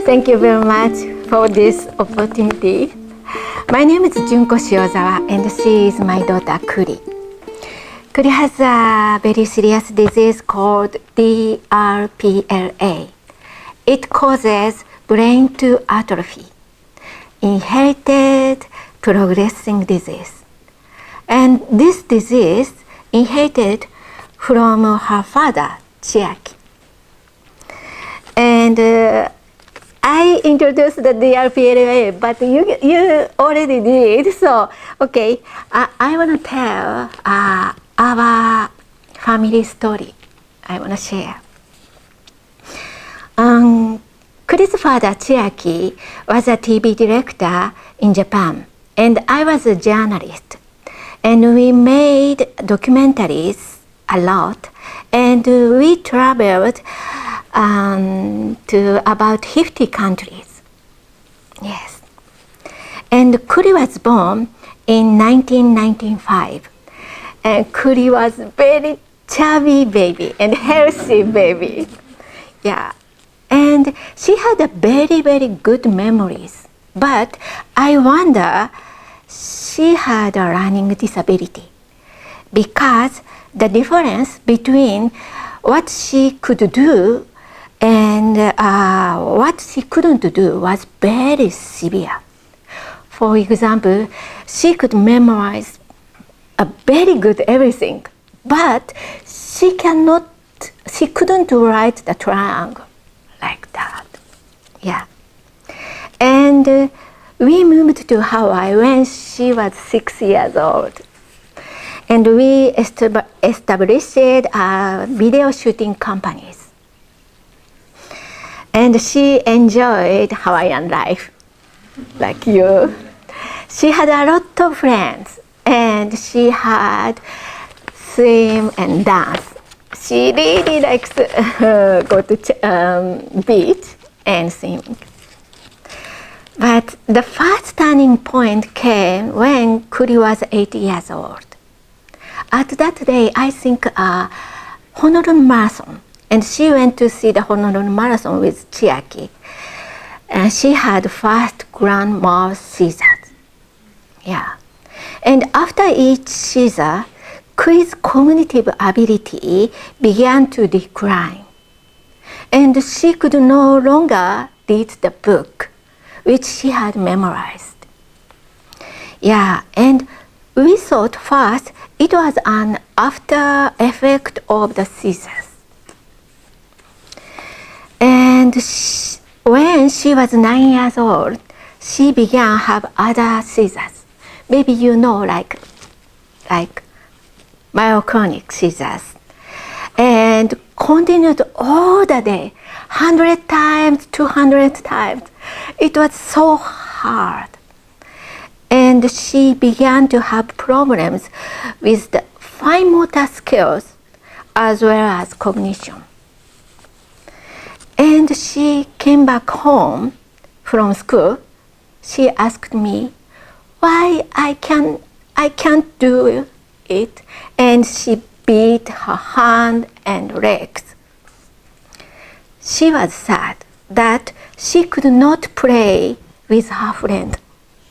Thank you very much for this opportunity. My name is Junko Shiozawa and she is my daughter Kuri. Kuri has a very serious disease called DRPLA. It causes brain to atrophy, inherited progressing disease. And this disease inherited from her father, Chiaki. And I introduced the DRPLA, but you already did. So, okay, I want to tell our family story. I want to share. Kuri's father, Chiaki, was a TV director in Japan, and I was a journalist. And we made documentaries a lot, and we traveled to about 50 countries. Yes. And Kuri was born in 1995. And Kuri was very chubby baby and healthy baby. Yeah. And she had a very, very good memories. But I wonder she had a learning disability because the difference between what she could do and what she couldn't do was very severe. For example, she could memorize a very good everything, but she couldn't write the triangle like that. Yeah. And we moved to Hawaii when she was 6 years old. And we established video shooting companies. And she enjoyed Hawaiian life, like you. She had a lot of friends, and she had swim and dance. She really likes to go to beach and swim. But the first turning point came when Kuri was 8 years old. At that day, I think Honolulu Marathon. And she went to see the Honolulu Marathon with Chiaki. And she had first grand mal seizures. Yeah. And after each seizure, Kuri's cognitive ability began to decline. And she could no longer read the book, which she had memorized. Yeah, and we thought first it was an after effect of the seizures. And when she was 9 years old, she began to have other seizures. Maybe you know, like myoclonic seizures. And continued all the day, 100 times, 200 times. It was so hard. And she began to have problems with the fine motor skills as well as cognition. And she came back home from school. She asked me why I can't do it, and she beat her hand and legs. She was sad that she could not play with her friend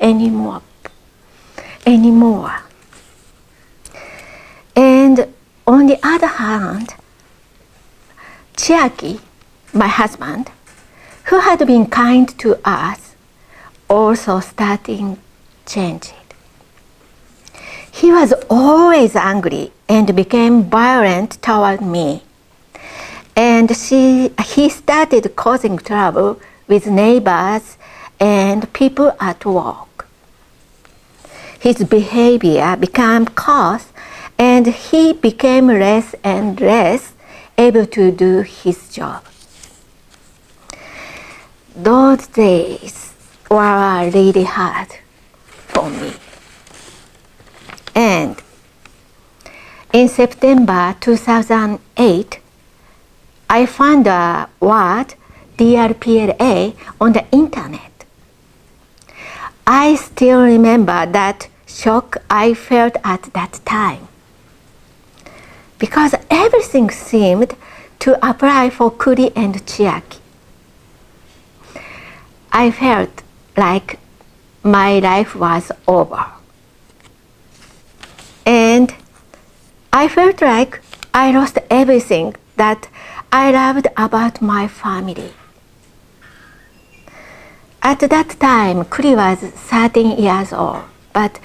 anymore. And on the other hand, Chiaki, my husband, who had been kind to us, also started changing. He was always angry and became violent toward me. And he started causing trouble with neighbors and people at work. His behavior became coarse, and he became less and less able to do his job. Those days were really hard for me. And in September 2008, I found the word DRPLA on the internet. I still remember that shock I felt at that time, because everything seemed to apply for Kuri and Chiaki. I felt like my life was over. And I felt like I lost everything that I loved about my family. At that time, Kuri was 13 years old, but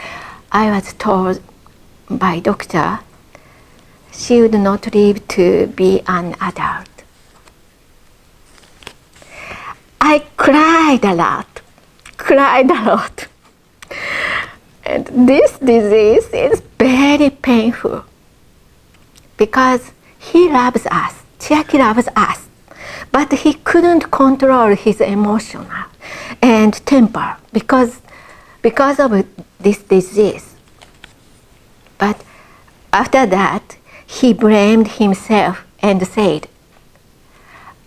I was told by doctor she would not live to be an adult. I cried a lot. And this disease is very painful because he loves us, Chiaki loves us, but he couldn't control his emotion and temper because of this disease. But after that, he blamed himself and said,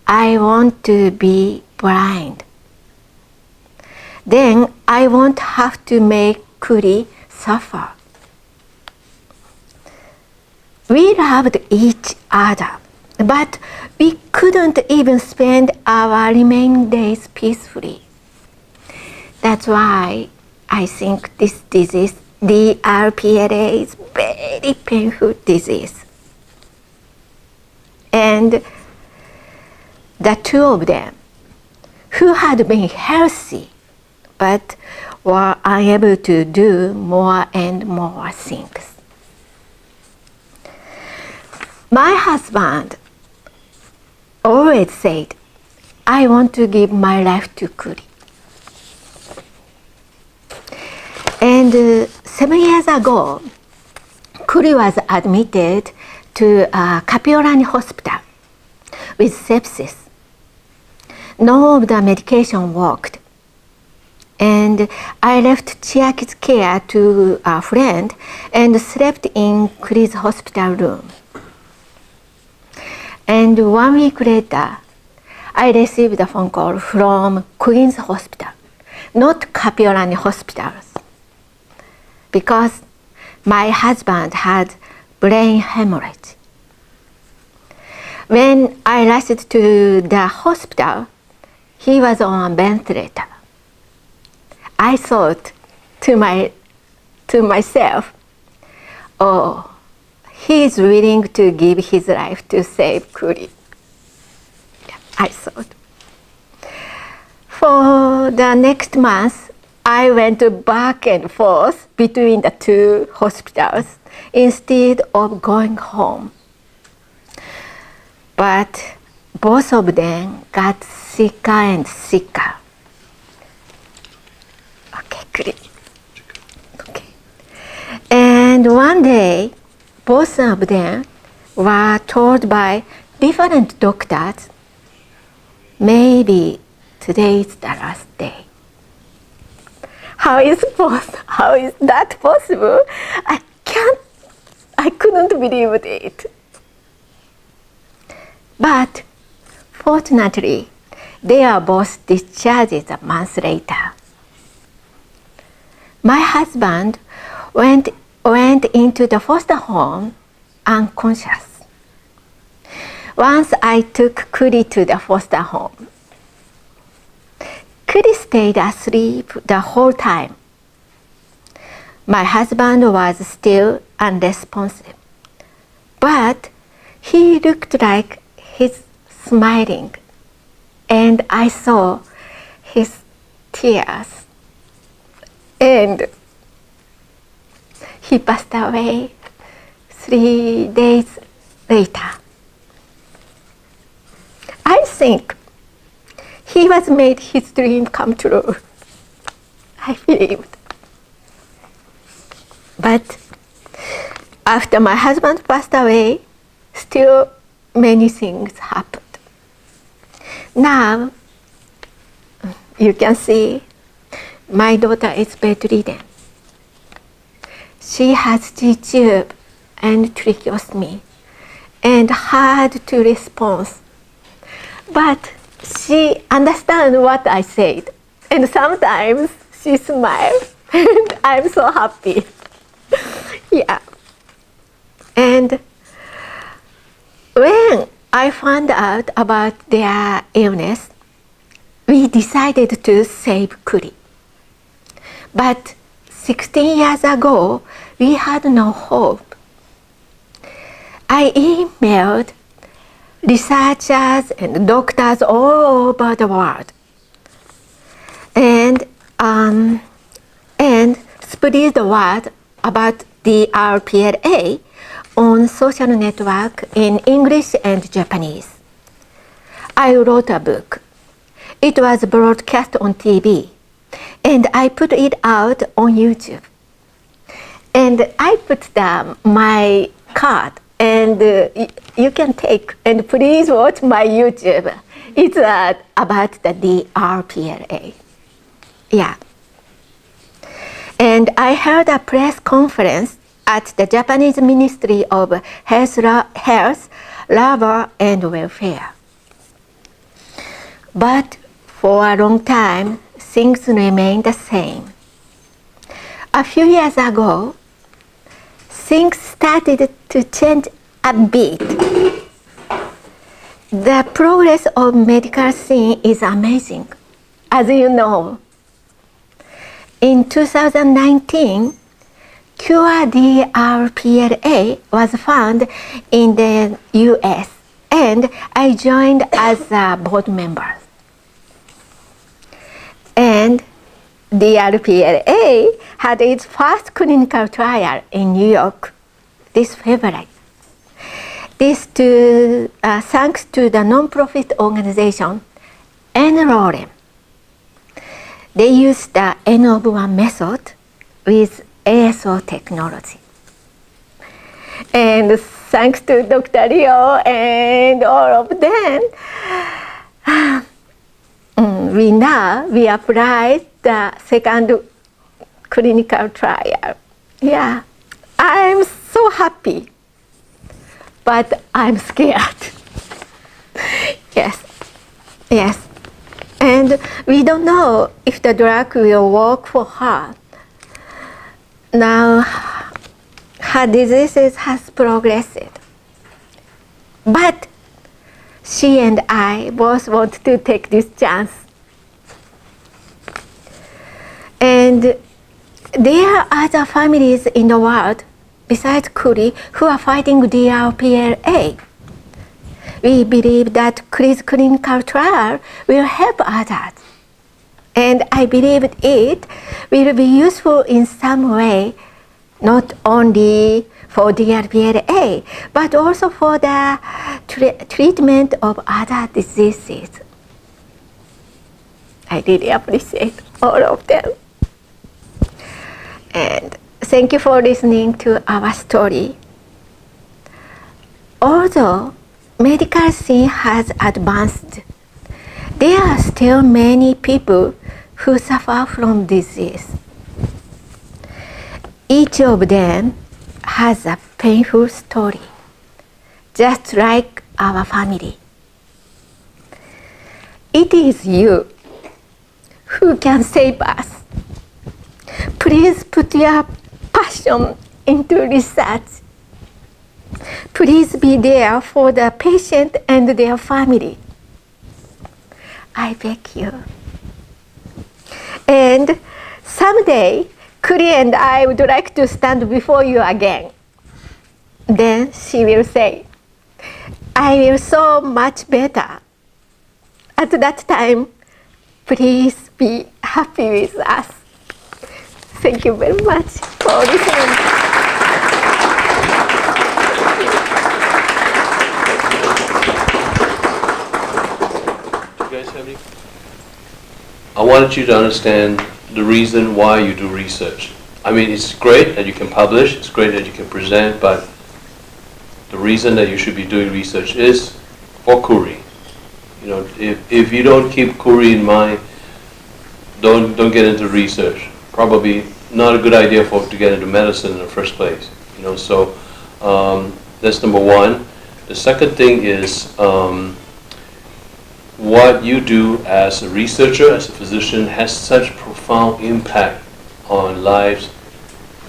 I want to be blind. Then I won't have to make Kuri suffer. We loved each other, but we couldn't even spend our remaining days peacefully. That's why I think this disease, DRPLA, is very painful disease. And the two of them, who had been healthy, but were unable to do more and more things. My husband always said, I want to give my life to Kuri. And 7 years ago, Kuri was admitted to Kapiolani Hospital with sepsis. None of the medication worked. And I left Chiaki's care to a friend and slept in Kuri's hospital room. And 1 week later, I received a phone call from Queen's Hospital, not Kapiolani hospitals, because my husband had brain hemorrhage. When I rushed to the hospital, he was on a ventilator. I thought to myself, oh, he is willing to give his life to save Kuri. I thought. For the next month, I went back and forth between the two hospitals instead of going home. But both of them got sicker and sicker. Okay, Kuri. Okay. And one day, both of them were told by different doctors, maybe today is the last day. How is that possible? I couldn't believe it. But fortunately, they are both discharged a month later. My husband went into the foster home unconscious. Once I took Kuri to the foster home. Kuri stayed asleep the whole time. My husband was still unresponsive, but he looked like he's smiling, and I saw his tears. And he passed away 3 days later. I think he was made his dream come true. I believed. But after my husband passed away, still many things happened. Now, you can see my daughter is bedridden. She has G-tube and tracheostomy and hard to respond. But she understands what I said, and sometimes she smiles, and I'm so happy. Yeah. And when I found out about their illness, we decided to save Kuri. But 16 years ago, we had no hope. I emailed researchers and doctors all over the world and spread the word about DRPLA on social network in English and Japanese. I wrote a book. It was broadcast on TV, and I put it out on YouTube. And I put my card, and you can take, and please watch my YouTube. It's about the DRPLA. Yeah. And I held a press conference at the Japanese Ministry of Health, Labor and Welfare. But for a long time, things remained the same. A few years ago, things started to change a bit. The progress of medical scene is amazing, as you know. In 2019, Cure DRPLA was found in the US, and I joined as a board member. And DRPLA had its first clinical trial in New York this February. This thanks to the non-profit organization n-Lorem. They used the N of 1 method with ASO technology. And thanks to Dr. Leo and all of them, we applied the second clinical trial. Yeah, I'm so happy, but I'm scared. Yes. And we don't know if the drug will work for her. Now, her disease has progressed. But she and I both want to take this chance. And there are other families in the world besides Kuri who are fighting DRPLA. We believe that Kuri's clinical trial will help others. And I believe it will be useful in some way, not only for DRPLA, but also for the treatment of other diseases. I really appreciate all of them. And thank you for listening to our story. Although medical scene has advanced, there are still many people who suffer from disease. Each of them has a painful story, just like our family. It is you who can save us. Please put your passion into research. Please be there for the patient and their family. I beg you. And someday, Kuri and I would like to stand before you again. Then she will say, I will so much better. At that time, please be happy with us. Thank you very much for listening. I wanted you to understand the reason why you do research. I mean, it's great that you can publish, it's great that you can present, but the reason that you should be doing research is for Kuri. You know, if you don't keep Kuri in mind, don't get into research. Probably not a good idea to get into medicine in the first place. You know, so that's number one. The second thing is what you do as a researcher, as a physician, has such profound impact on lives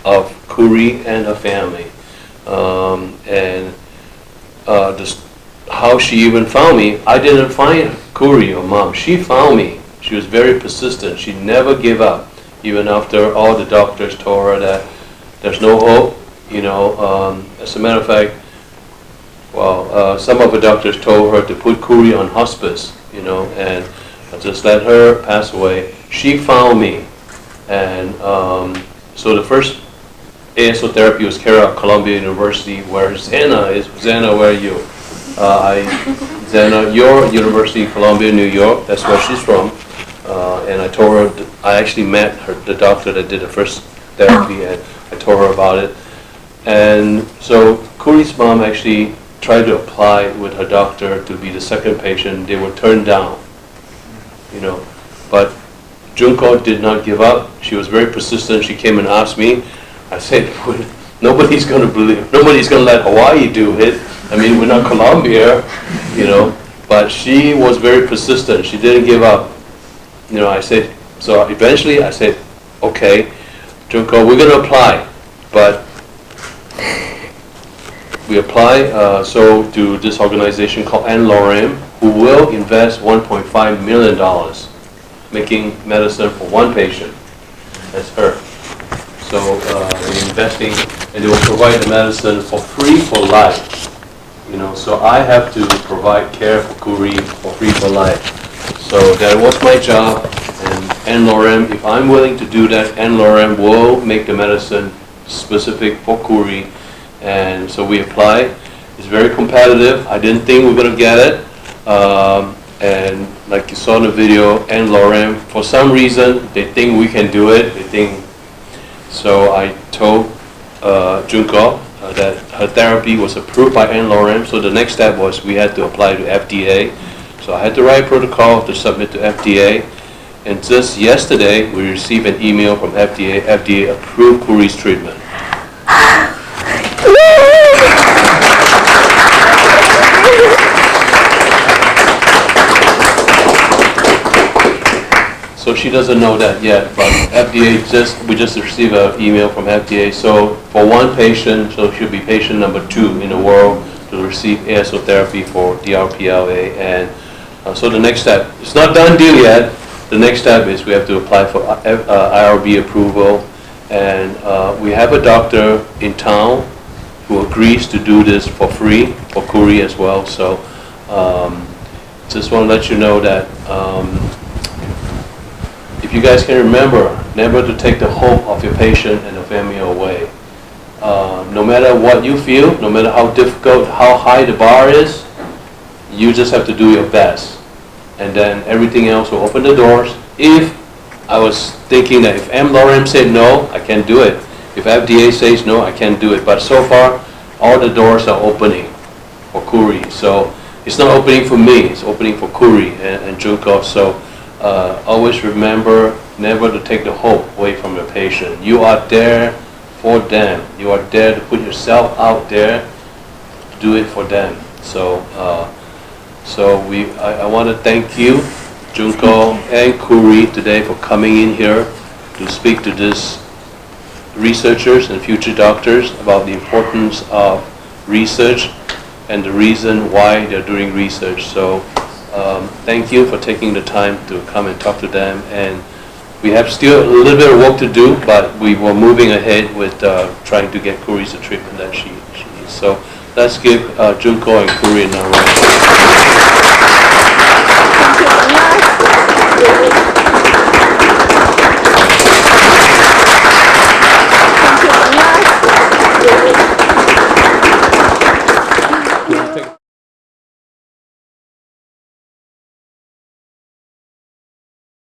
of Kuri and her family. How she even found me, I didn't find Kuri or mom. She found me She was very persistent. She never gave up, even after all the doctors told her that there's no hope. As a matter of fact, some of the doctors told her to put Kuri on hospice, and just let her pass away. She found me, and so the first ASO therapy was carried out at Columbia University, where Zena is. Zena, where are you? Zena, your University, Columbia, New York. That's where she's from. And I told her, I actually met the doctor that did the first therapy, and I told her about it. And so Kuri's mom actually tried to apply with her doctor to be the second patient. They were turned down, But Junko did not give up. She was very persistent. She came and asked me. I said, nobody's going to believe, nobody's going to let Hawaii do it. I mean, we're not Colombia, But she was very persistent. She didn't give up. I said, so eventually I said, okay, Junko, we're going to apply. But we apply to this organization called n-Lorem, who will invest $1.5 million making medicine for one patient. That's her. So we're investing, and they will provide the medicine for free for life. So I have to provide care for Kuri for free for life. So that was my job, and n-Lorem, if I'm willing to do that, n-Lorem will make the medicine specific for Kuri. And so we applied. It's very competitive. I didn't think we were going to get it. And like you saw in the video, n-Lorem, for some reason, they think we can do it. So I told Junko that her therapy was approved by n-Lorem. So the next step was we had to apply to FDA. So I had to write a protocol to submit to FDA. And just yesterday, we received an email from FDA. FDA approved Kuri's treatment. So she doesn't know that yet, but we just received an email from FDA. So for one patient, so she'll be patient number 2 in the world to receive ASO therapy for DRPLA. And so the next step, it's not done deal yet. The next step is we have to apply for IRB approval. And we have a doctor in town who agrees to do this for free for Kuri as well. So just want to let you know that if you guys can remember, never to take the hope of your patient and the family away. No matter what you feel, no matter how difficult, how high the bar is, you just have to do your best. And then everything else will open the doors. If I was thinking that if n-Lorem said no, I can't do it. If FDA says no, I can't do it. But so far, all the doors are opening for Kuri. So it's not opening for me, it's opening for Kuri and Junko. So always remember never to take the hope away from your patient. You are there for them. You are there to put yourself out there to do it for them. So I want to thank you, Junko and Kuri, today for coming in here to speak to these researchers and future doctors about the importance of research and the reason why they're doing research. So thank you for taking the time to come and talk to them. And we have still a little bit of work to do, but we were moving ahead with trying to get Kuri the treatment that she needs. So let's give Junko and Kuri a round of applause.